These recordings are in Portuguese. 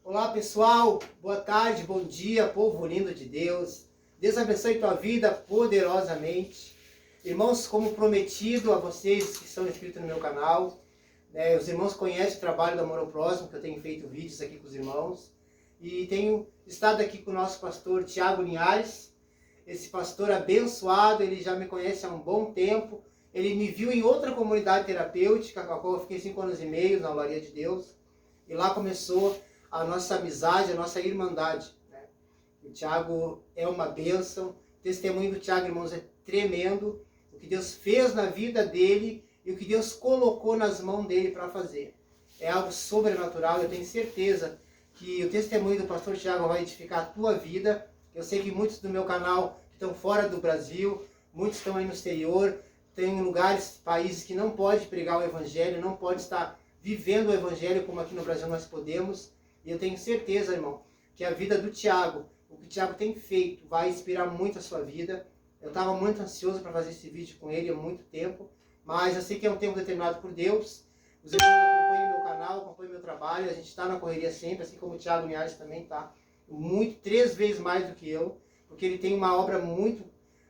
Olá pessoal, boa tarde, bom dia, povo lindo de Deus. Deus abençoe tua vida poderosamente. Irmãos, como prometido a vocês que estão inscritos no meu canal, os irmãos conhecem o trabalho do Amor ao Próximo, que eu tenho feito vídeos aqui com os irmãos. E tenho estado aqui com o nosso pastor Tiago Linhares, esse pastor abençoado. Ele já me conhece há um bom tempo. Ele me viu em outra comunidade terapêutica, com a qual eu fiquei 5 anos e meio, na Olaria de Deus. E lá começou a nossa amizade, a nossa irmandade. O Tiago é uma bênção. O testemunho do Tiago, irmãos, é tremendo. O que Deus fez na vida dele e o que Deus colocou nas mãos dele para fazer. É algo sobrenatural. Eu tenho certeza que o testemunho do pastor Tiago vai edificar a tua vida. Eu sei que muitos do meu canal estão fora do Brasil, muitos estão aí no exterior, tem lugares, países que não pode pregar o evangelho, não pode estar vivendo o evangelho como aqui no Brasil nós podemos. E eu tenho certeza, irmão, que a vida do Tiago, o que o Tiago tem feito, vai inspirar muito a sua vida. Eu estava muito ansioso para fazer esse vídeo com ele há muito tempo, mas eu sei que é um tempo determinado por Deus. Os irmãos acompanham meu canal, acompanham meu trabalho, a gente está na correria sempre, assim como o Tiago Linhares também está. Muito, 3 vezes mais do que eu, porque ele tem uma obra muito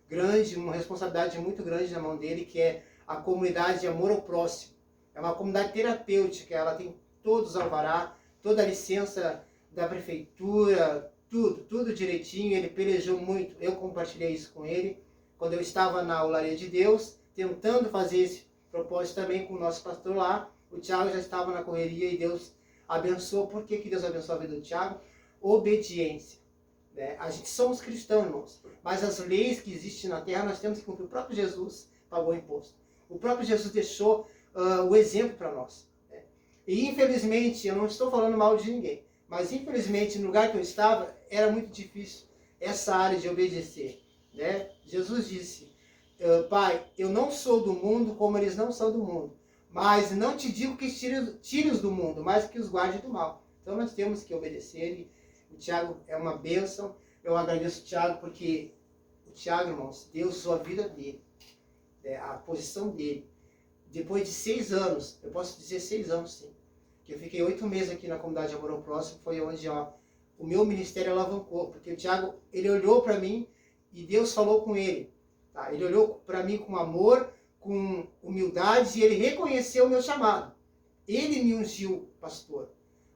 grande, uma responsabilidade muito grande na mão dele, que é a comunidade de Amor ao Próximo. É uma comunidade terapêutica, ela tem todos os alvará, toda a licença da prefeitura, tudo direitinho. Ele pelejou muito, eu compartilhei isso com ele, quando eu estava na Olaria de Deus, tentando fazer esse propósito também com o nosso pastor lá. O Tiago já estava na correria e Deus abençoou. Por que Deus abençoou a vida do Tiago? Obediência. A gente somos cristãos, irmãos, mas as leis que existem na terra nós temos que cumprir. O próprio Jesus pagou imposto. O próprio Jesus deixou o exemplo para nós. E infelizmente, eu não estou falando mal de ninguém, mas infelizmente no lugar que eu estava era muito difícil essa área de obedecer. Jesus disse: Pai, eu não sou do mundo como eles não são do mundo, mas não te digo que tire-os do mundo, mas que os guarde do mal. Então nós temos que obedecer. O Tiago é uma bênção. Eu agradeço o Tiago porque o Tiago, irmãos, Deus usou a vida dele, a posição dele. Depois de 6 anos, eu posso dizer 6 anos sim, que eu fiquei 8 meses aqui na comunidade Amor ao Próximo, foi onde o meu ministério alavancou, porque o Tiago, ele olhou para mim e Deus falou com ele. Ele olhou para mim com amor, com humildade, e ele reconheceu o meu chamado. Ele me ungiu pastor.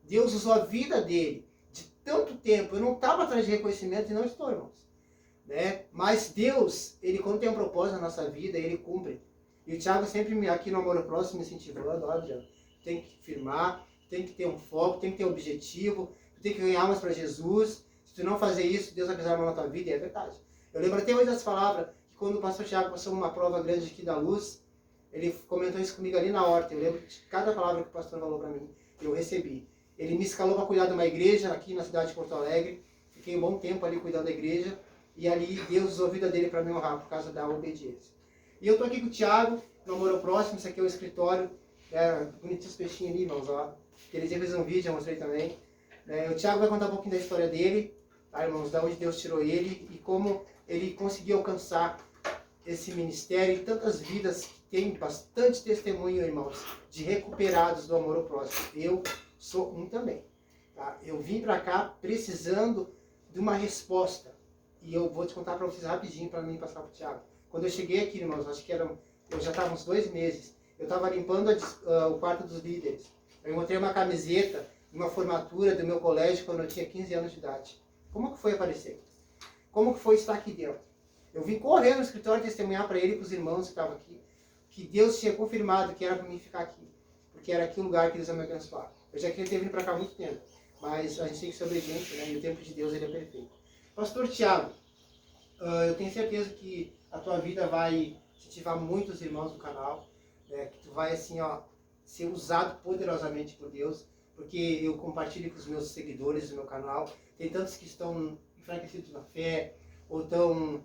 Deus usou a vida dele. De tanto tempo, eu não estava atrás de reconhecimento e não estou, irmãos. Mas Deus, ele quando tem um propósito na nossa vida, ele cumpre. E o Tiago sempre aqui no Amor ao Próximo me incentivando: ó, Adriano, tem que firmar, tem que ter um foco, tem que ter um objetivo, tu tem que ganhar almas para Jesus. Se tu não fazer isso, Deus vai pisar a mão na tua vida. E é verdade. Eu lembro até hoje das palavras, que quando o pastor Tiago passou uma prova grande aqui da Luz, ele comentou isso comigo ali na horta. Eu lembro de cada palavra que o pastor falou para mim, eu recebi. Ele me escalou para cuidar de uma igreja aqui na cidade de Porto Alegre. Fiquei um bom tempo ali cuidando da igreja. E ali Deus usou a vida dele para me honrar por causa da obediência. E eu tô aqui com o Tiago, no Amor ao Próximo. Esse aqui é o escritório. Bonitinhos peixinhos ali, irmãos, ó. Ele já fez um vídeo, eu mostrei também. O Tiago vai contar um pouquinho da história dele, irmãos, da onde Deus tirou ele e como ele conseguiu alcançar esse ministério e tantas vidas que tem bastante testemunho, irmãos, de recuperados do amor ao próximo. Eu sou um também. Eu vim para cá precisando de uma resposta. E eu vou te contar para vocês rapidinho, para mim passar para o Tiago. Quando eu cheguei aqui, irmãos, acho que eu já estava uns 2 meses, eu estava limpando o quarto dos líderes. Eu encontrei uma camiseta, uma formatura do meu colégio quando eu tinha 15 anos de idade. Como que foi aparecer? Como que foi estar aqui dentro? Eu vim correndo no escritório testemunhar para ele e para os irmãos que estavam aqui, que Deus tinha confirmado que era para mim ficar aqui, porque era aqui o lugar que Deus ia me abençoar. Eu já queria ter vindo para cá há muito tempo, mas a gente tem que ser obediente, e o tempo de Deus ele é perfeito. Pastor Tiago, eu tenho certeza que a tua vida vai incentivar muitos irmãos do canal, que tu vai assim, ser usado poderosamente por Deus, porque eu compartilho com os meus seguidores do meu canal. Tem tantos que estão enfraquecidos na fé, ou estão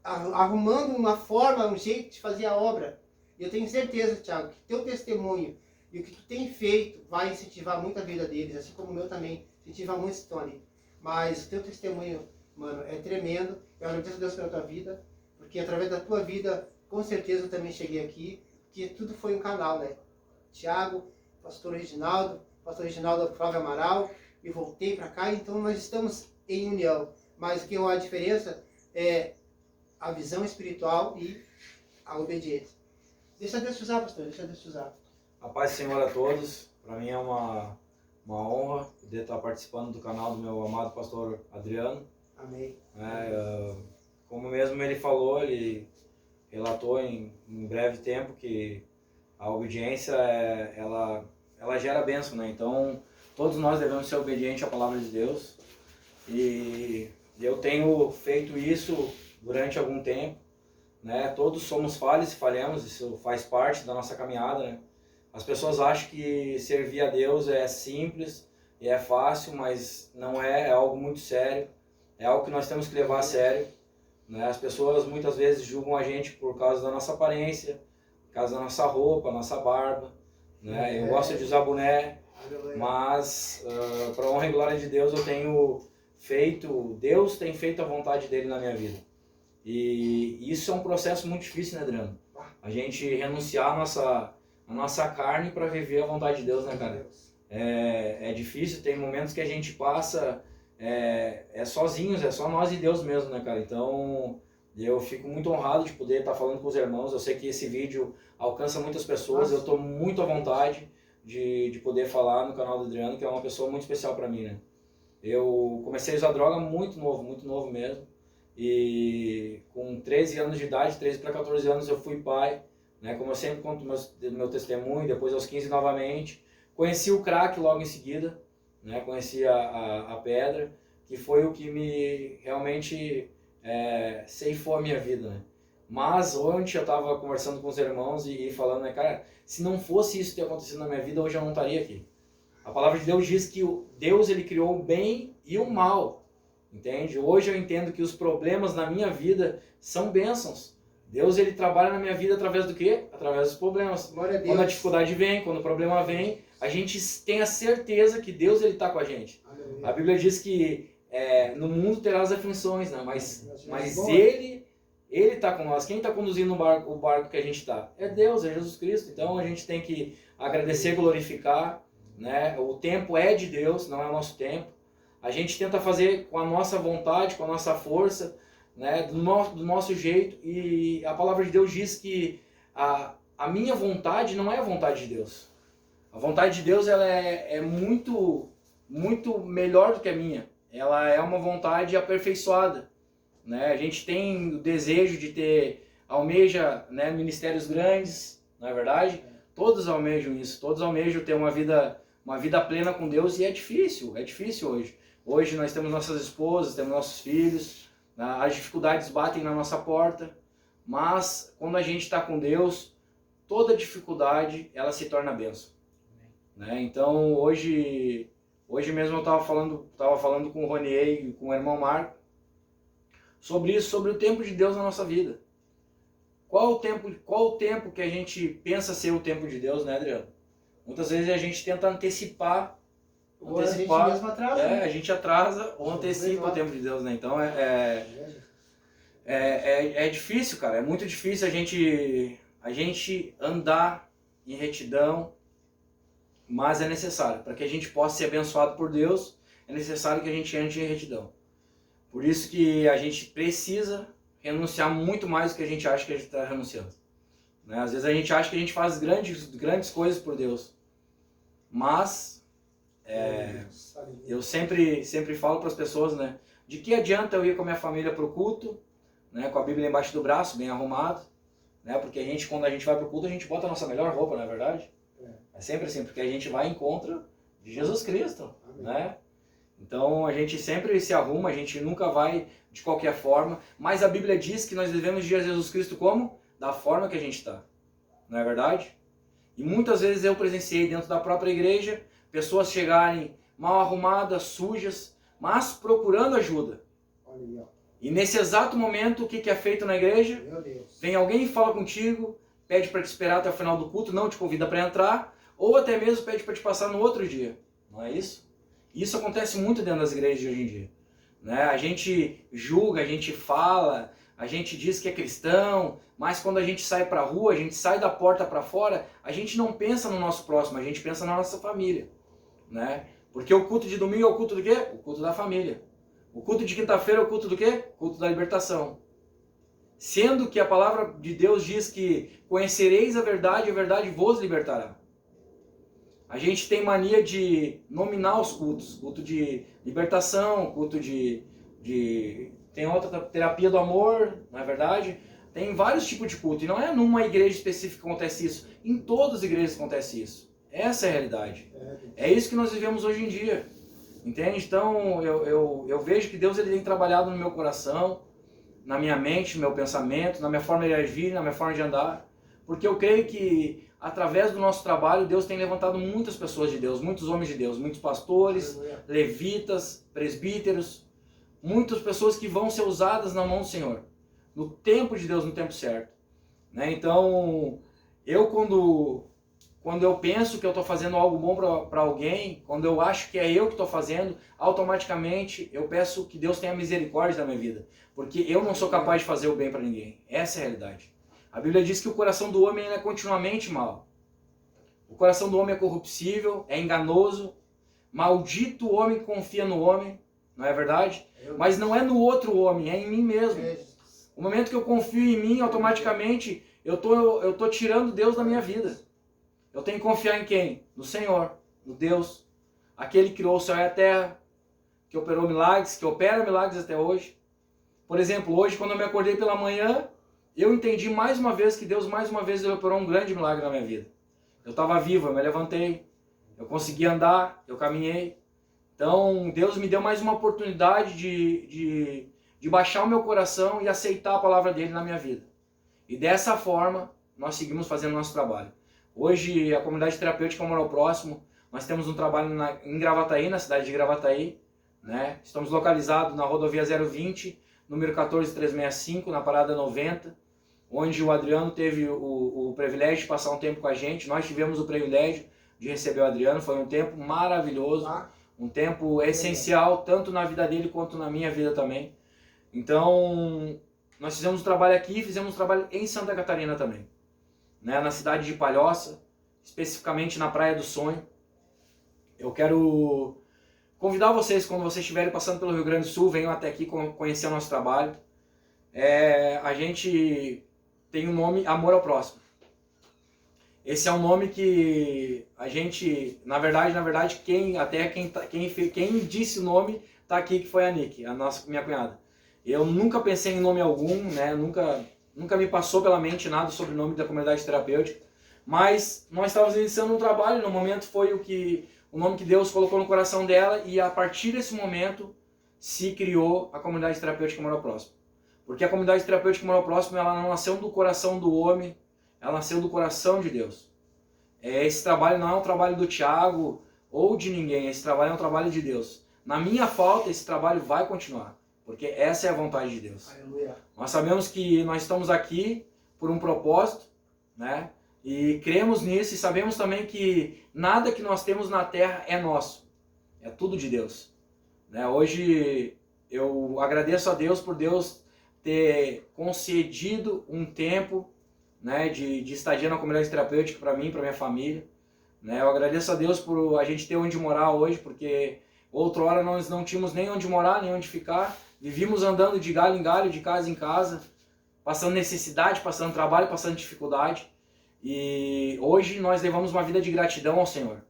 arrumando uma forma, um jeito de fazer a obra. E eu tenho certeza, Tiago, que teu testemunho e o que tu tem feito vai incentivar muito a vida deles, assim como o meu também incentiva muitos que estão ali. Mas o teu testemunho, mano, é tremendo. Eu agradeço a Deus pela tua vida, porque através da tua vida, com certeza eu também cheguei aqui, porque tudo foi um canal, Tiago, pastor Reginaldo Flávio Amaral, e voltei para cá, então nós estamos em união. Mas o que a diferença é a visão espiritual e a obediência. Deixa Deus te usar, pastor, deixa Deus te usar. A paz do Senhor a todos. Para mim é uma honra poder estar participando do canal do meu amado pastor Adriano. Amém. Como mesmo ele falou, ele relatou em breve tempo que a obediência ela gera bênção, né? Então todos nós devemos ser obedientes à palavra de Deus, e eu tenho feito isso durante algum tempo, né? Todos somos falhos e falhamos, isso faz parte da nossa caminhada, né? As pessoas acham que servir a Deus é simples e é fácil, mas não é, é algo muito sério, é algo que nós temos que levar a sério, né? As pessoas muitas vezes julgam a gente por causa da nossa aparência, por causa da nossa roupa, nossa barba, né? Eu gosto de usar boné, mas para a honra e glória de Deus eu tenho feito, Deus tem feito a vontade dele na minha vida. E isso é um processo muito difícil, né, Adriano? A gente renunciar a nossa carne para viver a vontade de Deus, né, cara? É difícil, tem momentos que a gente passa sozinhos, é só nós e Deus mesmo, né, cara? Então eu fico muito honrado de poder estar falando com os irmãos. Eu sei que esse vídeo alcança muitas pessoas. Eu estou muito à vontade de poder falar no canal do Adriano, que é uma pessoa muito especial para mim, né? Eu comecei a usar droga muito novo mesmo. E com 13 anos de idade, 13 para 14 anos, eu fui pai, né? Como eu sempre conto meu testemunho, depois aos 15 novamente. Conheci o crack logo em seguida, né? Conheci a pedra, que foi o que me realmente ceifou a minha vida, né? Mas ontem eu estava conversando com os irmãos e falando, né, cara, se não fosse isso ter acontecido na minha vida, hoje eu não estaria aqui. A palavra de Deus diz que Deus ele criou o bem e o mal, entende? Hoje eu entendo que os problemas na minha vida são bênçãos. Deus ele trabalha na minha vida através do quê? Através dos problemas. Glória a Deus. Quando a dificuldade vem, quando o problema vem, a gente tem a certeza que Deus ele está com a gente. Aleluia. A Bíblia diz que no mundo terá as aflições, né? Mas Ele está com nós. Quem está conduzindo o barco que a gente está? É Deus, é Jesus Cristo. Então a gente tem que agradecer, glorificar, né? O tempo é de Deus, não é o nosso tempo. A gente tenta fazer com a nossa vontade, com a nossa força, né? Do nosso jeito. E a palavra de Deus diz que a minha vontade não é a vontade de Deus. A vontade de Deus ela é muito melhor do que a minha. Ela é uma vontade aperfeiçoada, né? A gente tem o desejo de almeja, né, ministérios grandes, não é verdade? Todos almejam isso, todos almejam ter uma vida plena com Deus, e é difícil hoje. Hoje nós temos nossas esposas, temos nossos filhos, as dificuldades batem na nossa porta, mas quando a gente está com Deus, toda dificuldade ela se torna bênção, né? Então hoje mesmo eu estava falando com o Ronier e com o irmão Marco sobre isso, sobre o tempo de Deus na nossa vida. Qual o tempo que a gente pensa ser o tempo de Deus, né, Adriano? Muitas vezes a gente tenta antecipar, a gente mesmo atrasa, né? A gente atrasa ou antecipa o tempo de Deus, né? Então é difícil, cara, é muito difícil a gente andar em retidão, mas é necessário. Para que a gente possa ser abençoado por Deus, é necessário que a gente ande em retidão. Por isso que a gente precisa renunciar muito mais do que a gente acha que a gente está renunciando, né? Às vezes a gente acha que a gente faz grandes coisas por Deus, mas eu sempre falo para as pessoas, né? De que adianta eu ir com a minha família para o culto, né? Com a Bíblia embaixo do braço, bem arrumado, né? Porque quando a gente vai para o culto, a gente bota a nossa melhor roupa, não é verdade? É sempre assim, porque a gente vai em contra de Jesus Cristo, né? Então a gente sempre se arruma, a gente nunca vai de qualquer forma, mas a Bíblia diz que nós devemos ir a Jesus Cristo como? Da forma que a gente está, não é verdade? E muitas vezes eu presenciei dentro da própria igreja pessoas chegarem mal arrumadas, sujas, mas procurando ajuda. E nesse exato momento, o que é feito na igreja? Vem alguém e fala contigo, pede para te esperar até o final do culto, não te convida para entrar, ou até mesmo pede para te passar no outro dia, não é isso? Isso acontece muito dentro das igrejas de hoje em dia, né? A gente julga, a gente fala, a gente diz que é cristão, mas quando a gente sai para a rua, a gente sai da porta para fora, a gente não pensa no nosso próximo, a gente pensa na nossa família, né? Porque o culto de domingo é o culto do quê? O culto da família. O culto de quinta-feira é o culto do quê? O culto da libertação. Sendo que a palavra de Deus diz que conhecereis a verdade vos libertará. A gente tem mania de nominar os cultos. Culto de libertação, culto tem outra terapia do amor, não é verdade? Tem vários tipos de culto. E não é numa igreja específica que acontece isso. Em todas as igrejas acontece isso. Essa é a realidade. É isso que nós vivemos hoje em dia. Entende? Então eu vejo que Deus ele tem trabalhado no meu coração, na minha mente, no meu pensamento, na minha forma de agir, na minha forma de andar. Porque eu creio que através do nosso trabalho, Deus tem levantado muitas pessoas de Deus, muitos homens de Deus, muitos pastores, levitas, presbíteros, muitas pessoas que vão ser usadas na mão do Senhor, no tempo de Deus, no tempo certo. Né? Então, quando eu penso que eu estou fazendo algo bom para alguém, quando eu acho que é eu que estou fazendo, automaticamente eu peço que Deus tenha misericórdia da minha vida, porque eu não sou capaz de fazer o bem para ninguém. Essa é a realidade. A Bíblia diz que o coração do homem é continuamente mau. O coração do homem é corruptível, é enganoso, maldito o homem que confia no homem, não é verdade? Mas não é no outro homem, é em mim mesmo. O momento que eu confio em mim, automaticamente eu tô tirando Deus da minha vida. Eu tenho que confiar em quem? No Senhor, no Deus, aquele que criou o céu e a terra, que operou milagres, que opera milagres até hoje. Por exemplo, hoje quando eu me acordei pela manhã, eu entendi mais uma vez que Deus mais uma vez ele operou um grande milagre na minha vida. Eu estava vivo, eu me levantei, eu consegui andar, eu caminhei. Então Deus me deu mais uma oportunidade de baixar o meu coração e aceitar a palavra dele na minha vida. E dessa forma nós seguimos fazendo nosso trabalho. Hoje a comunidade terapêutica Amor ao Próximo, nós temos um trabalho em Gravataí, na cidade de Gravataí, né? Estamos localizados na rodovia 020, número 14365, na parada 90, onde o Adriano teve o privilégio de passar um tempo com a gente. Nós tivemos o privilégio de receber o Adriano, foi um tempo maravilhoso, um tempo essencial, tanto na vida dele quanto na minha vida também. Então, nós fizemos um trabalho aqui e fizemos um trabalho em Santa Catarina também, né? Na cidade de Palhoça, especificamente na Praia do Sonho. Eu quero convidar vocês, quando vocês estiverem passando pelo Rio Grande do Sul, venham até aqui conhecer o nosso trabalho. A gente tem o nome Amor ao Próximo. Esse é um nome que a gente, na verdade, quem disse o nome está aqui, que foi a Nick, minha cunhada. Eu nunca pensei em nome algum, né? Nunca me passou pela mente nada sobre o nome da comunidade terapêutica, mas nós estávamos iniciando um trabalho, no momento foi o nome que Deus colocou no coração dela, e a partir desse momento se criou a comunidade terapêutica Amor ao Próximo. Porque a comunidade terapêutica Amor ao Próximo, ela não nasceu do coração do homem, ela nasceu do coração de Deus. Esse trabalho não é um trabalho do Thiago ou de ninguém, esse trabalho é um trabalho de Deus. Na minha falta, esse trabalho vai continuar, porque essa é a vontade de Deus. Aleluia. Nós sabemos que nós estamos aqui por um propósito, né? E cremos nisso, e sabemos também que nada que nós temos na terra é nosso, é tudo de Deus, né? Hoje eu agradeço a Deus por Deus ter concedido um tempo, né, de estadia na comunidade terapêutica para mim, para minha família, né? Eu agradeço a Deus por a gente ter onde morar hoje, porque outrora nós não tínhamos nem onde morar, nem onde ficar, vivíamos andando de galho em galho, de casa em casa, passando necessidade, passando trabalho, passando dificuldade, e hoje nós levamos uma vida de gratidão ao Senhor,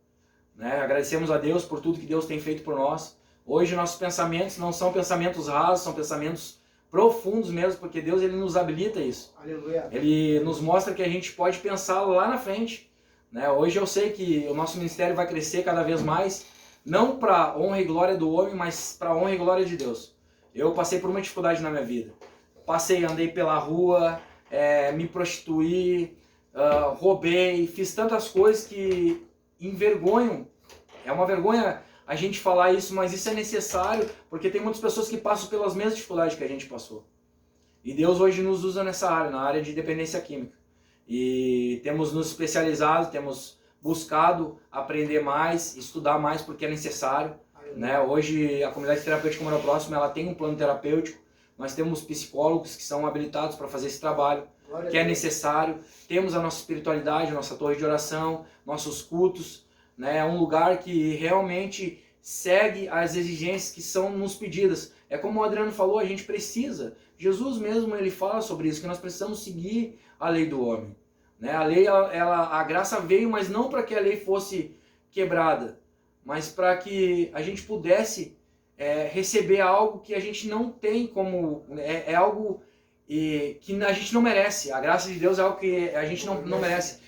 né? Agradecemos a Deus por tudo que Deus tem feito por nós. Hoje nossos pensamentos não são pensamentos rasos, são pensamentos profundos mesmo, porque Deus ele nos habilita isso. Aleluia. Ele nos mostra que a gente pode pensar lá na frente, né? Hoje eu sei que o nosso ministério vai crescer cada vez mais, não para honra e glória do homem, mas para honra e glória de Deus. Eu passei por uma dificuldade na minha vida. Andei pela rua, me prostituí, roubei, fiz tantas coisas que envergonham. É uma vergonha a gente falar isso, mas isso é necessário, porque tem muitas pessoas que passam pelas mesmas dificuldades que a gente passou. E Deus hoje nos usa nessa área, na área de dependência química. E temos nos especializado, temos buscado aprender mais, estudar mais, porque é necessário, né? Hoje a comunidade terapêutica Amor ao Próximo, ela tem um plano terapêutico, nós temos psicólogos que são habilitados para fazer esse trabalho, que é necessário. Temos a nossa espiritualidade, a nossa torre de oração, nossos cultos, né? É um lugar que realmente segue as exigências que são nos pedidas. É como o Adriano falou, a gente precisa. Jesus mesmo, ele fala sobre isso, que nós precisamos seguir a lei do homem. Né? A lei, a graça veio, mas não para que a lei fosse quebrada, mas para que a gente pudesse receber algo que a gente não tem como... É algo que a gente não merece. A graça de Deus é algo que a gente não merece.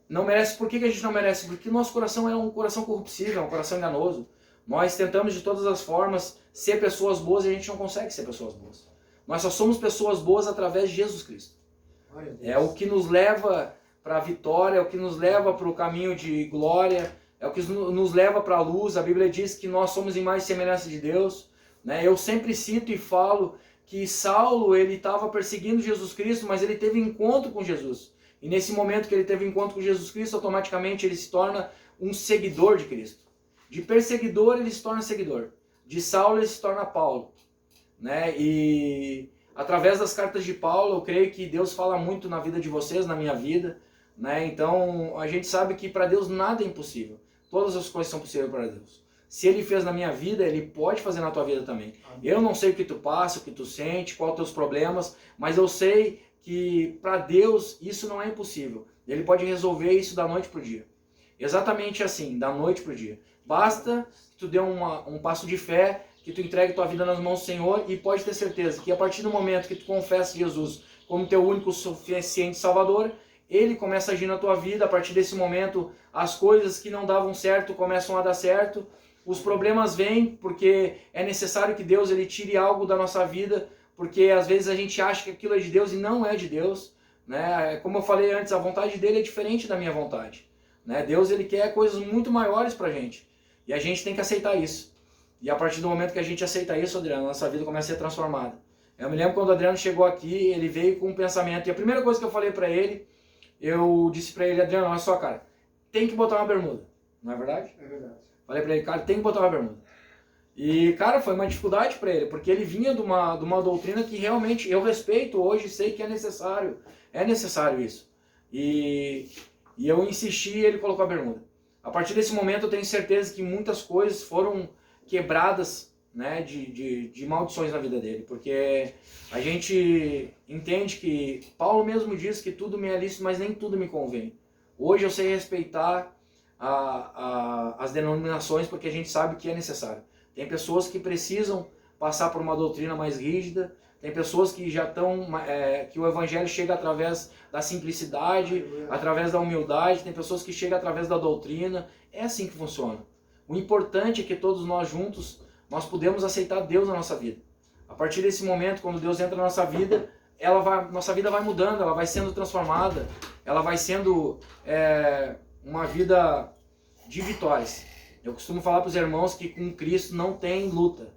Não merece. Por que a gente não merece? Porque o nosso coração é um coração corruptível, é um coração enganoso. Nós tentamos de todas as formas ser pessoas boas e a gente não consegue ser pessoas boas. Nós só somos pessoas boas através de Jesus Cristo. É o que nos leva para a vitória, é o que nos leva para o caminho de glória, é o que nos leva para a luz. A Bíblia diz que nós somos imagem e semelhança de Deus. Né? Eu sempre cito e falo que Saulo, ele estava perseguindo Jesus Cristo, mas ele teve encontro com Jesus. E nesse momento que ele teve encontro com Jesus Cristo, automaticamente ele se torna um seguidor de Cristo. De perseguidor ele se torna seguidor. De Saulo ele se torna Paulo. Né? E através das cartas de Paulo, eu creio que Deus fala muito na vida de vocês, na minha vida. Né? Então a gente sabe que para Deus nada é impossível. Todas as coisas são possíveis para Deus. Se Ele fez na minha vida, Ele pode fazer na tua vida também. Eu não sei o que tu passa, o que tu sente, quais os teus problemas, mas eu sei que para Deus isso não é impossível. Ele pode resolver isso da noite para o dia. Exatamente assim, da noite para o dia. Basta que tu dê um passo de fé, que tu entregue tua vida nas mãos do Senhor, e pode ter certeza que a partir do momento que tu confessa Jesus como teu único suficiente Salvador, Ele começa a agir na tua vida. A partir desse momento, as coisas que não davam certo começam a dar certo. Os problemas vêm porque é necessário que Deus ele tire algo da nossa vida, porque às vezes a gente acha que aquilo é de Deus e não é de Deus. Né? Como eu falei antes, a vontade dele é diferente da minha vontade. Né? Deus ele quer coisas muito maiores pra gente. E a gente tem que aceitar isso. E a partir do momento que a gente aceita isso, Adriano, nossa vida começa a ser transformada. Eu me lembro quando o Adriano chegou aqui, ele veio com um pensamento. E a primeira coisa que eu falei pra ele, eu disse pra ele, Adriano, olha só, cara, tem que botar uma bermuda. Não é verdade? É verdade. Falei pra ele, cara, tem que botar uma bermuda. E, cara, foi uma dificuldade pra ele, porque ele vinha de uma doutrina que realmente eu respeito hoje, sei que é necessário isso. E eu insisti e ele colocou a bermuda. A partir desse momento eu tenho certeza que muitas coisas foram quebradas, né, de maldições na vida dele, porque a gente entende que Paulo mesmo diz que tudo me é lícito, mas nem tudo me convém. Hoje eu sei respeitar as denominações porque a gente sabe que é necessário. Tem pessoas que precisam passar por uma doutrina mais rígida, tem pessoas que já estão, que o evangelho chega através da simplicidade, através da humildade, tem pessoas que chegam através da doutrina. É assim que funciona. O importante é que todos nós juntos, nós podemos aceitar Deus na nossa vida. A partir desse momento, quando Deus entra na nossa vida, nossa vida vai mudando, ela vai sendo transformada, ela vai sendo uma vida de vitórias. Eu costumo falar para os irmãos que com Cristo não tem luta,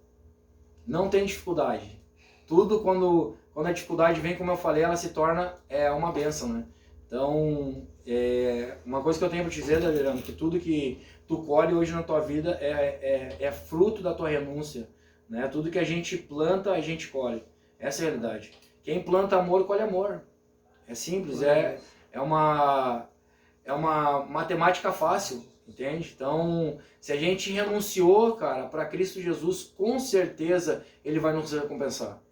não tem dificuldade. Tudo quando a dificuldade vem, como eu falei, ela se torna uma bênção, né? Então, uma coisa que eu tenho para te dizer, Adriano, que tudo que tu colhe hoje na tua vida é fruto da tua renúncia, né? Tudo que a gente planta, a gente colhe. Essa é a realidade. Quem planta amor, colhe amor. É simples, é uma matemática fácil, entende? Então, se a gente renunciou, cara, para Cristo Jesus, com certeza Ele vai nos recompensar.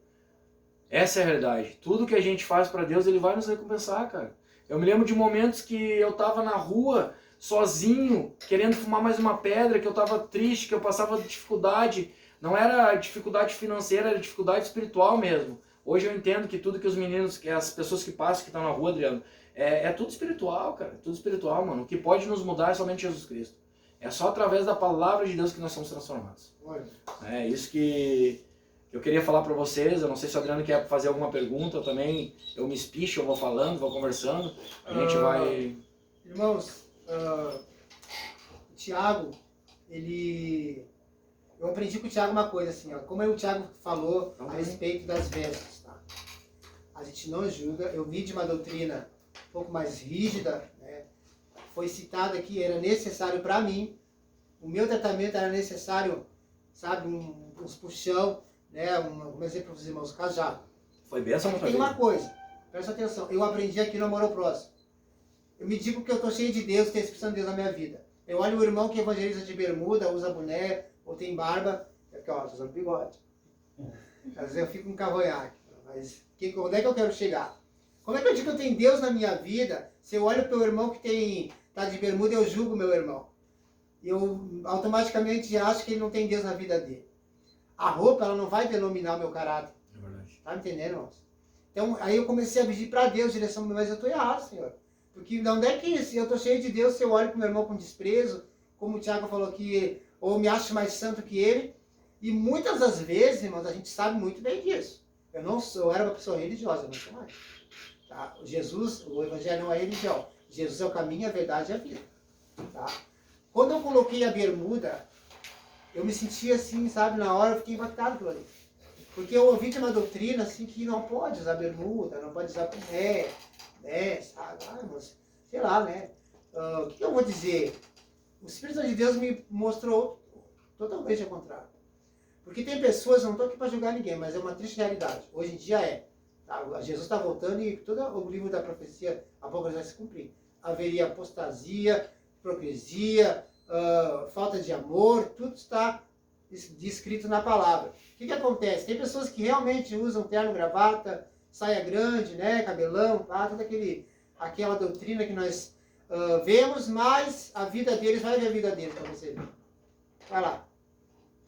Essa é a realidade. Tudo que a gente faz para Deus, Ele vai nos recompensar, cara. Eu me lembro de momentos que eu tava na rua, sozinho, querendo fumar mais uma pedra, que eu tava triste, que eu passava dificuldade. Não era dificuldade financeira, era dificuldade espiritual mesmo. Hoje eu entendo que tudo que os meninos, que as pessoas que passam, que estão na rua, Adriano, é tudo espiritual, cara. Tudo espiritual, mano. O que pode nos mudar é somente Jesus Cristo. É só através da palavra de Deus que nós somos transformados. É isso que eu queria falar para vocês. Eu não sei se o Adriano quer fazer alguma pergunta. Eu me espicho, eu vou falando, vou conversando. A gente vai... Irmãos, o Thiago, eu aprendi com o Thiago uma coisa assim, ó, como o Thiago falou a respeito das vestes, tá? A gente não julga. Eu vi de uma doutrina um pouco mais rígida, né? Foi citado aqui, era necessário para mim, o meu tratamento era necessário, sabe, uns puxão, né? Um exemplo para os irmãos, cajado. Foi bênção, tem uma coisa, presta atenção, eu aprendi aqui no Amor ao Próximo. Eu me digo que eu estou cheio de Deus, tem a expressão de Deus na minha vida. Eu olho o irmão que evangeliza de bermuda, usa boné, ou tem barba, é porque, ó, tô usando bigode. Às vezes eu fico um cavanhaque. Mas onde é que eu quero chegar? Como é que eu digo que eu tenho Deus na minha vida se eu olho para o irmão que tá de bermuda e eu julgo meu irmão? Eu automaticamente acho que ele não tem Deus na vida dele. A roupa, ela não vai denominar o meu caráter. É verdade. Tá me entendendo, irmãos? Então, aí eu comecei a pedir para Deus direção, mas eu estou errado, Senhor. Porque de onde é que eu estou cheio de Deus se eu olho para o meu irmão com desprezo, como o Tiago falou aqui, ou me acho mais santo que ele? E muitas das vezes, irmãos, a gente sabe muito bem disso. Eu era uma pessoa religiosa, não sou mais. Tá? Jesus, o evangelho não é religião. Jesus é o caminho, a verdade e a vida. Tá? Quando eu coloquei a bermuda, eu me senti assim, sabe, na hora eu fiquei impactado por ali. Porque eu ouvi de uma doutrina assim que não pode usar bermuda, não pode usar boné, né, sabe? Ah, mas, sei lá, né? O que eu vou dizer? O Espírito de Deus me mostrou totalmente ao contrário. Porque tem pessoas, não estou aqui para julgar ninguém, mas é uma triste realidade. Hoje em dia é. Tá? Jesus está voltando e todo o livro da profecia, a pouco vai se cumprir. Haveria apostasia, hipocrisia, falta de amor, tudo está descrito na palavra. O que acontece? Tem pessoas que realmente usam terno, gravata, saia grande, né, cabelão, tá? Toda aquela doutrina que nós vemos, mas a vida deles, vai ver a vida deles para você ver. Vai lá.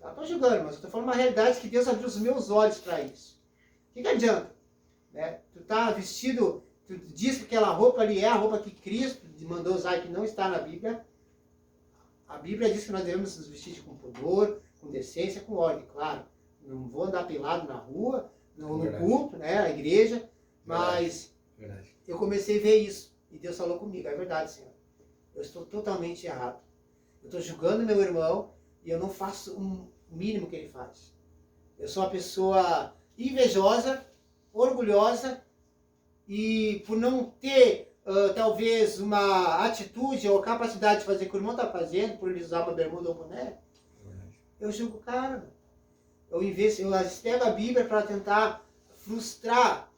Não estou julgando, mas estou falando uma realidade que Deus abriu os meus olhos para isso. O que adianta? Né? Tu tá vestido, tu diz que aquela roupa ali é a roupa que Cristo mandou usar, que não está na Bíblia. A Bíblia diz que nós devemos nos vestir com pudor, com decência, com ordem, claro. Não vou andar pelado na rua, no culto, né, na igreja, mas Verdade. Eu comecei a ver isso. E Deus falou comigo, é verdade, Senhor. Eu estou totalmente errado. Eu estou julgando meu irmão e eu não faço o mínimo que ele faz. Eu sou uma pessoa invejosa, orgulhosa e por não ter talvez uma atitude ou capacidade de fazer o que o irmão está fazendo, por ele usar uma bermuda ou boné, eu julgo o cara. Eu pego a Bíblia para tentar frustrar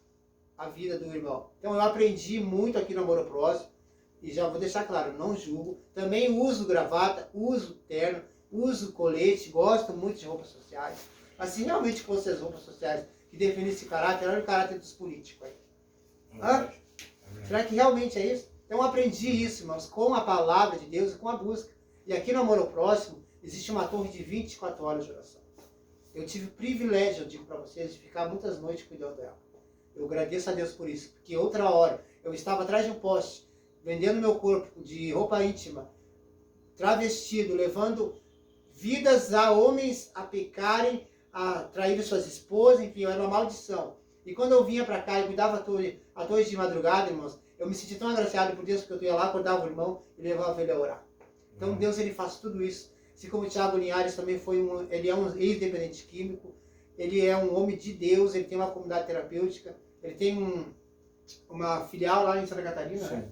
a vida do irmão. Então eu aprendi muito aqui no Amor ao Próximo e já vou deixar claro, não julgo. Também uso gravata, uso terno, uso colete, gosto muito de roupas sociais. Assim, realmente fossem as roupas sociais que definem esse caráter, olha o caráter dos políticos aí. Hã? Será que realmente é isso? Então eu aprendi isso, irmãos, com a palavra de Deus e com a busca. E aqui no Amor ao Próximo existe uma torre de 24 horas de oração. Eu tive o privilégio, eu digo para vocês, de ficar muitas noites cuidando dela. Eu agradeço a Deus por isso, porque outra hora eu estava atrás de um poste, vendendo meu corpo de roupa íntima, travestido, levando vidas a homens a pecarem, a trair suas esposas, enfim, era uma maldição. E quando eu vinha para cá e cuidava a torre de madrugada, irmãos, eu me senti tão agraciado por Deus, porque eu ia lá, acordava o irmão e levava ele a orar. Então Deus, ele faz tudo isso. Assim como o Thiago Linhares também ele é um ex-dependente químico, ele é um homem de Deus, ele tem uma comunidade terapêutica, ele tem uma filial lá em Santa Catarina, né?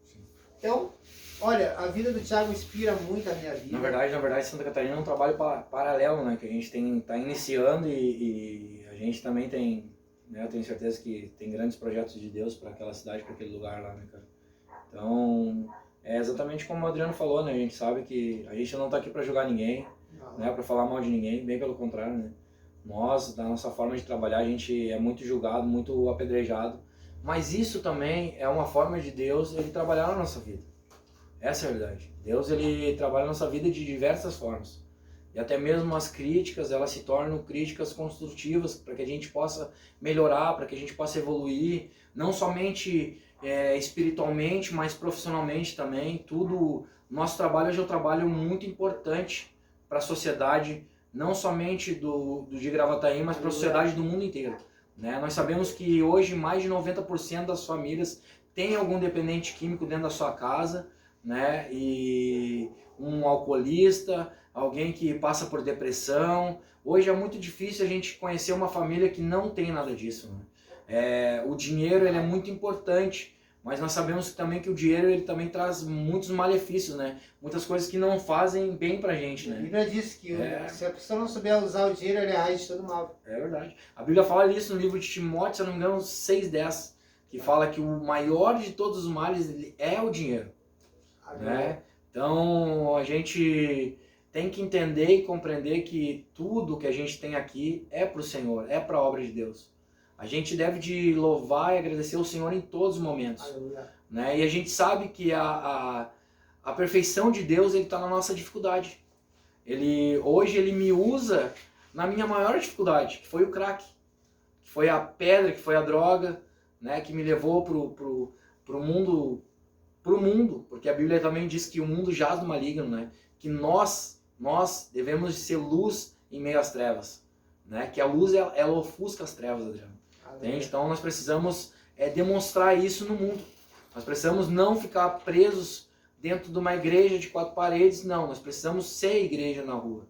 Sim. Então, olha, a vida do Thiago inspira muito a minha vida. Na verdade, Santa Catarina é um trabalho paralelo, né? Que a gente está iniciando e a gente também tem, né? Eu tenho certeza que tem grandes projetos de Deus para aquela cidade, para aquele lugar lá, né, cara? Então, é exatamente como o Adriano falou, né? A gente sabe que a gente não está aqui para julgar ninguém, né? Para falar mal de ninguém, bem pelo contrário, né? Nós, da nossa forma de trabalhar, a gente é muito julgado, muito apedrejado. Mas isso também é uma forma de Deus, ele trabalhar na nossa vida. Essa é a verdade. Deus, ele trabalha na nossa vida de diversas formas. E até mesmo as críticas, elas se tornam críticas construtivas para que a gente possa melhorar, para que a gente possa evoluir, não somente espiritualmente, mas profissionalmente também. Tudo, nosso trabalho hoje é um trabalho muito importante para a sociedade, não somente de Gravataí, mas para a sociedade do mundo inteiro. Né? Nós sabemos que hoje mais de 90% das famílias têm algum dependente químico dentro da sua casa, né? E um alcoolista, alguém que passa por depressão. Hoje é muito difícil a gente conhecer uma família que não tem nada disso. Né? O dinheiro, ele é muito importante, mas nós sabemos também que o dinheiro, ele também traz muitos malefícios, né? Muitas coisas que não fazem bem pra gente, né? A Bíblia diz que se a pessoa não souber usar o dinheiro, ele é a raiz de todo mal. É verdade. A Bíblia fala isso no livro de Timóteo, se eu não me engano, 6:10, que fala que o maior de todos os males é o dinheiro. Né? Então a gente tem que entender e compreender que tudo que a gente tem aqui é para o Senhor, é para a obra de Deus. A gente deve de louvar e agradecer o Senhor em todos os momentos. Aleluia. Né? E a gente sabe que a perfeição de Deus está na nossa dificuldade. Hoje ele me usa na minha maior dificuldade, que foi o crack, que foi a pedra, que foi a droga, né? Que me levou pro mundo, porque a Bíblia também diz que o mundo jaz do maligno, né? Que nós devemos ser luz em meio às trevas, né? Que a luz ela ofusca as trevas, Adriano. Entende? Então nós precisamos demonstrar isso no mundo. Nós precisamos não ficar presos dentro de uma igreja de 4 paredes, não. Nós precisamos ser igreja na rua.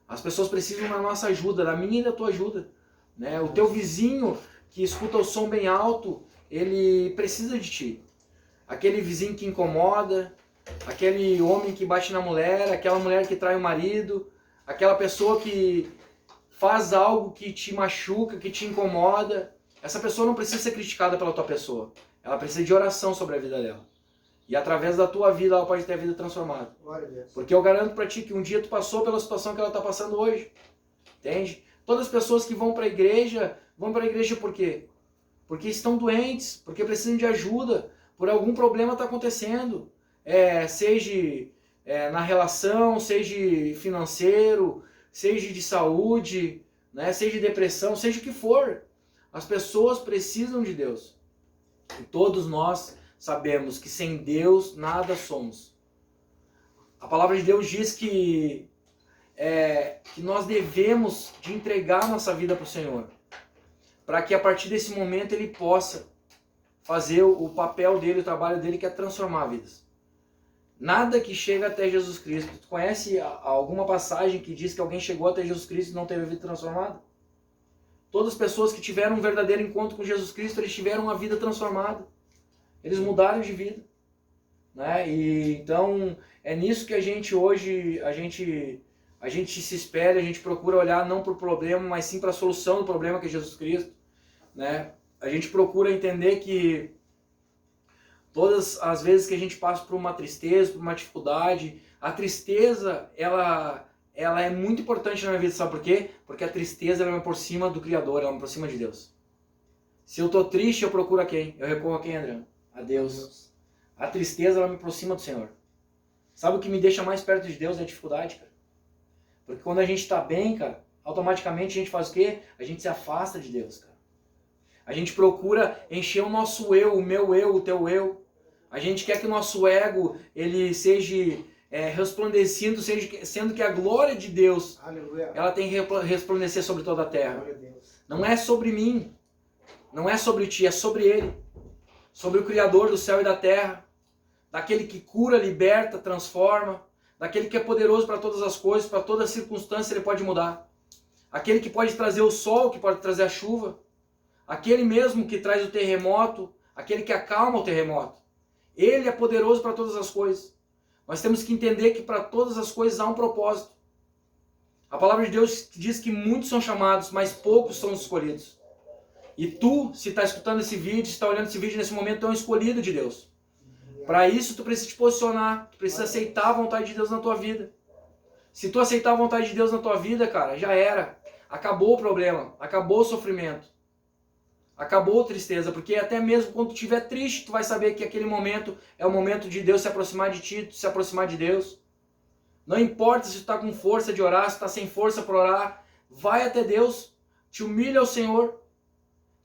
As pessoas precisam da nossa ajuda, da minha e da tua ajuda. Né? O teu vizinho que escuta o som bem alto, ele precisa de ti. Aquele vizinho que incomoda, aquele homem que bate na mulher, aquela mulher que trai o marido, aquela pessoa que faz algo que te machuca, que te incomoda. Essa pessoa não precisa ser criticada pela tua pessoa. Ela precisa de oração sobre a vida dela. E através da tua vida ela pode ter a vida transformada. Glória a Deus. Porque eu garanto pra ti que um dia tu passou pela situação que ela está passando hoje. Entende? Todas as pessoas que vão para a igreja por quê? Porque estão doentes, porque precisam de ajuda, por algum problema está acontecendo. Seja na relação, seja financeiro, seja de saúde, né? Seja de depressão, seja o que for. As pessoas precisam de Deus. E todos nós sabemos que sem Deus nada somos. A palavra de Deus diz que nós devemos de entregar nossa vida para o Senhor. Para que a partir desse momento ele possa fazer o papel dele, o trabalho dele, que é transformar vidas. Nada que chega até Jesus Cristo. Tu conhece alguma passagem que diz que alguém chegou até Jesus Cristo e não teve a vida transformada? Todas as pessoas que tiveram um verdadeiro encontro com Jesus Cristo, eles tiveram uma vida transformada. Eles mudaram de vida. Né? E então é nisso que a gente hoje, a gente se espelha, a gente procura olhar não para o problema, mas sim para a solução do problema, que é Jesus Cristo. Né? A gente procura entender que todas as vezes que a gente passa por uma tristeza, por uma dificuldade, a tristeza, ela é muito importante na minha vida, sabe por quê? Porque a tristeza ela me aproxima do Criador, ela me aproxima de Deus. Se eu estou triste, eu procuro a quem? Eu recorro a quem, Adriano? A Deus. A tristeza ela me aproxima do Senhor. Sabe o que me deixa mais perto de Deus é a dificuldade, cara. Porque quando a gente está bem, cara, automaticamente a gente faz o quê? A gente se afasta de Deus, cara. A gente procura encher o nosso eu, o meu eu, o teu eu. A gente quer que o nosso ego ele seja resplandecendo, sendo que a glória de Deus, aleluia, ela tem que resplandecer sobre toda a terra. Não é sobre mim, não é sobre ti, é sobre Ele. Sobre o Criador do céu e da terra, daquele que cura, liberta, transforma, daquele que é poderoso para todas as coisas, para toda circunstância ele pode mudar. Aquele que pode trazer o sol, que pode trazer a chuva. Aquele mesmo que traz o terremoto, aquele que acalma o terremoto. Ele é poderoso para todas as coisas. Nós temos que entender que para todas as coisas há um propósito. A palavra de Deus diz que muitos são chamados, mas poucos são os escolhidos. E tu, se está escutando esse vídeo, se está olhando esse vídeo nesse momento, tu é um escolhido de Deus. Para isso, tu precisa te posicionar, tu precisa aceitar a vontade de Deus na tua vida. Se tu aceitar a vontade de Deus na tua vida, cara, já era. Acabou o problema, acabou o sofrimento. Acabou a tristeza, porque até mesmo quando tu estiver triste, tu vai saber que aquele momento é o momento de Deus se aproximar de ti, tu se aproximar de Deus. Não importa se tu está com força de orar, se tu está sem força para orar, vai até Deus, te humilha ao Senhor,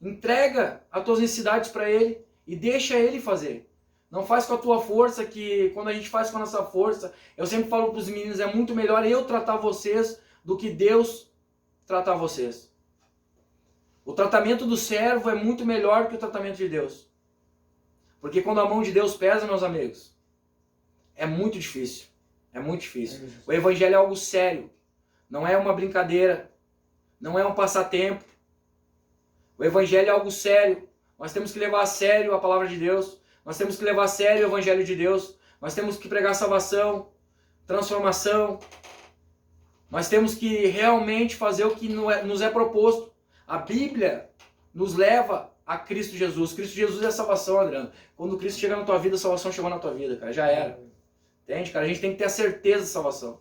entrega as tuas necessidades para Ele e deixa Ele fazer. Não faz com a tua força, que quando a gente faz com a nossa força, eu sempre falo para os meninos, é muito melhor eu tratar vocês do que Deus tratar vocês. O tratamento do servo é muito melhor que o tratamento de Deus. Porque quando a mão de Deus pesa, meus amigos, é muito difícil. É muito difícil. O evangelho é algo sério. Não é uma brincadeira. Não é um passatempo. O evangelho é algo sério. Nós temos que levar a sério a palavra de Deus. Nós temos que levar a sério o evangelho de Deus. Nós temos que pregar salvação, transformação. Nós temos que realmente fazer o que nos é proposto. A Bíblia nos leva a Cristo Jesus. Cristo Jesus é a salvação, Adriano. Quando Cristo chega na tua vida, a salvação chegou na tua vida, cara. Já era. Entende, cara? A gente tem que ter a certeza da salvação.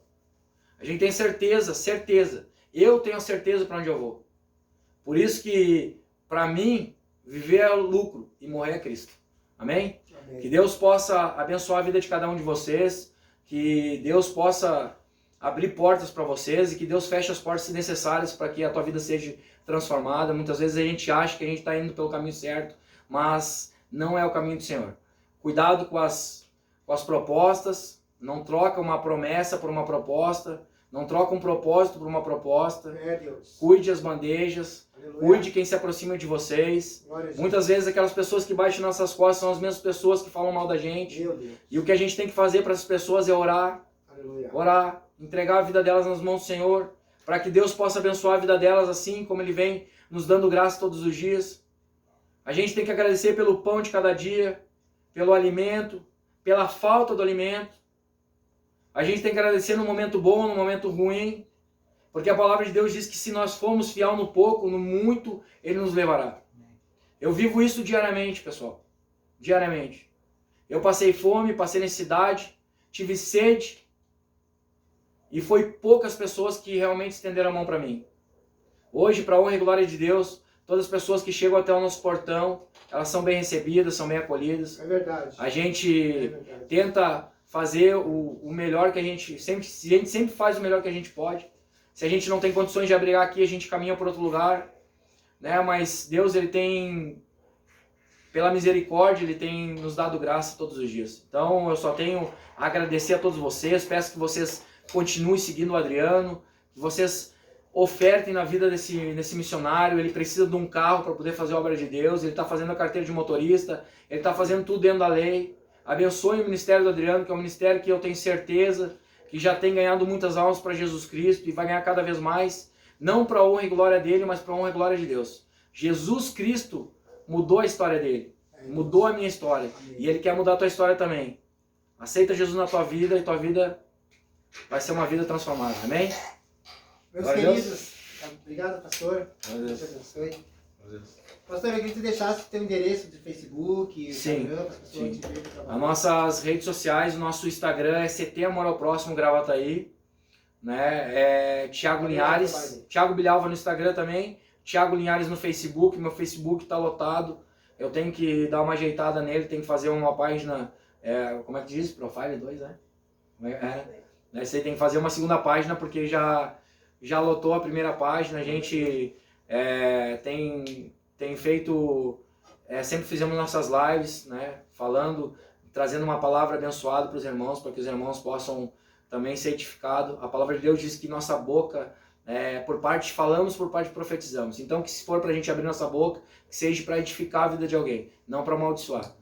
A gente tem certeza, certeza. Eu tenho certeza para onde eu vou. Por isso que, para mim, viver é lucro e morrer é Cristo. Amém? Amém. Que Deus possa abençoar a vida de cada um de vocês, que Deus possa abrir portas para vocês e que Deus feche as portas necessárias para que a tua vida seja transformada. Muitas vezes a gente acha que a gente está indo pelo caminho certo, mas não é o caminho do Senhor. Cuidado com as propostas, não troca uma promessa por uma proposta, não troca um propósito por uma proposta. Deus. Cuide as bandejas, Aleluia. cuide quem se aproxima de vocês. Glória a Deus. Muitas vezes aquelas pessoas que baixam nossas costas são as mesmas pessoas que falam mal da gente. Meu Deus. E o que a gente tem que fazer para essas pessoas é orar, Aleluia. orar, entregar a vida delas nas mãos do Senhor, para que Deus possa abençoar a vida delas assim como Ele vem nos dando graça todos os dias. A gente tem que agradecer pelo pão de cada dia, pelo alimento, pela falta do alimento. A gente tem que agradecer no momento bom, no momento ruim, porque a palavra de Deus diz que se nós formos fiel no pouco, no muito, Ele nos levará. Eu vivo isso diariamente, pessoal. Diariamente. Eu passei fome, passei necessidade, tive sede, e foi poucas pessoas que realmente estenderam a mão para mim. Hoje, para a honra e glória de Deus, todas as pessoas que chegam até o nosso portão, elas são bem recebidas, são bem acolhidas. É verdade. A gente tenta fazer o melhor que a gente sempre faz o melhor que a gente pode. Se a gente não tem condições de abrigar aqui, a gente caminha para outro lugar, né? Mas Deus, Ele tem, pela misericórdia, Ele tem nos dado graça todos os dias. Então eu só tenho a agradecer a todos vocês, peço que vocês continuem seguindo o Adriano, que vocês ofertem na vida desse missionário. Ele precisa de um carro para poder fazer a obra de Deus, ele está fazendo a carteira de motorista, ele está fazendo tudo dentro da lei. Abençoe o ministério do Adriano, que é um ministério que eu tenho certeza que já tem ganhado muitas almas para Jesus Cristo e vai ganhar cada vez mais, não para a honra e glória dele, mas para a honra e glória de Deus. Jesus Cristo mudou a história dele, mudou a minha história, e Ele quer mudar a tua história também. Aceita Jesus na tua vida e tua vida vai ser uma vida transformada, amém? Meus Glória a queridos, obrigado, pastor. Glória a Deus. Deus abençoe. Glória a Deus. Pastor, eu queria que você deixasse o teu endereço de Facebook, Sim, Instagram, para as pessoas sim. te verem o trabalho. As nossas redes sociais, o nosso Instagram é CT Amor ao Próximo Gravataí, né? É Thiago Linhares, Thiago Bilhalva no Instagram também, Thiago Linhares no Facebook. Meu Facebook está lotado, eu tenho que dar uma ajeitada nele, tenho que fazer uma página, como é que diz? Profile 2, né? Você tem que fazer uma segunda página porque já lotou a primeira página. A gente tem feito, sempre fizemos nossas lives, né, falando, trazendo uma palavra abençoada para os irmãos, para que os irmãos possam também ser edificados. A palavra de Deus diz que nossa boca, por parte falamos, por parte profetizamos. Então, que se for para a gente abrir nossa boca, que seja para edificar a vida de alguém, não para amaldiçoar.